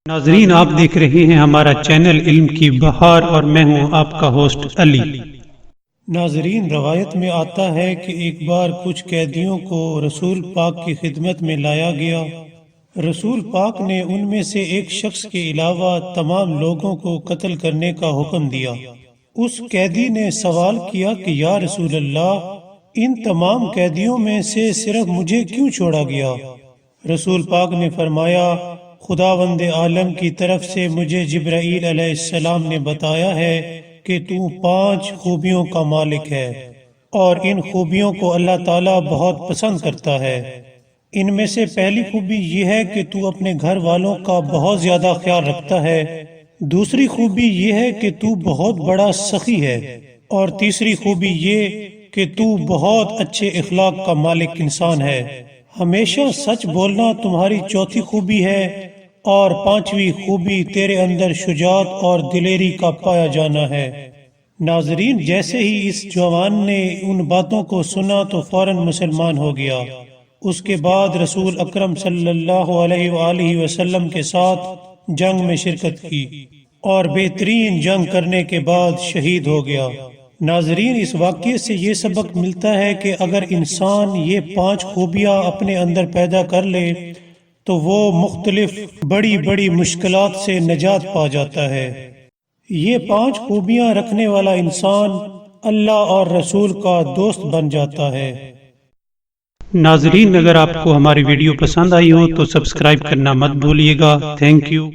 ناظرین، آپ دیکھ رہے ہیں ہمارا چینل علم کی بہار اور میں ہوں آپ کا ہوسٹ علی۔ ناظرین، روایت میں آتا ہے کہ ایک بار کچھ قیدیوں کو رسول پاک کی خدمت میں لایا گیا۔ رسول پاک نے ان میں سے ایک شخص کے علاوہ تمام لوگوں کو قتل کرنے کا حکم دیا۔ اس قیدی نے سوال کیا کہ یا رسول اللہ، ان تمام قیدیوں میں سے صرف مجھے کیوں چھوڑا گیا؟ رسول پاک نے فرمایا، خداوند عالم کی طرف سے مجھے جبرائیل علیہ السلام نے بتایا ہے کہ تو 5 خوبیوں کا مالک ہے، اور ان خوبیوں کو اللہ تعالیٰ بہت پسند کرتا ہے۔ ان میں سے پہلی خوبی یہ ہے کہ تو اپنے گھر والوں کا بہت زیادہ خیال رکھتا ہے۔ دوسری خوبی یہ ہے کہ تو بہت بڑا سخی ہے، اور تیسری خوبی یہ کہ تو بہت اچھے اخلاق کا مالک انسان ہے۔ ہمیشہ سچ بولنا تمہاری چوتھی خوبی ہے، اور 5ویں خوبی تیرے اندر شجاعت اور دلیری کا پایا جانا ہے۔ ناظرین، جیسے ہی اس جوان نے ان باتوں کو سنا تو فوراً مسلمان ہو گیا۔ اس کے بعد رسول اکرم صلی اللہ علیہ وآلہ وسلم کے ساتھ جنگ میں شرکت کی، اور بہترین جنگ کرنے کے بعد شہید ہو گیا۔ ناظرین، اس واقعے سے یہ سبق ملتا ہے کہ اگر انسان یہ 5 خوبیاں اپنے اندر پیدا کر لے تو وہ مختلف بڑی بڑی مشکلات سے نجات پا جاتا ہے۔ یہ 5 خوبیاں رکھنے والا انسان اللہ اور رسول کا دوست بن جاتا ہے۔ ناظرین، اگر آپ کو ہماری ویڈیو پسند آئی ہو تو سبسکرائب کرنا مت بھولیے گا۔ Thank you.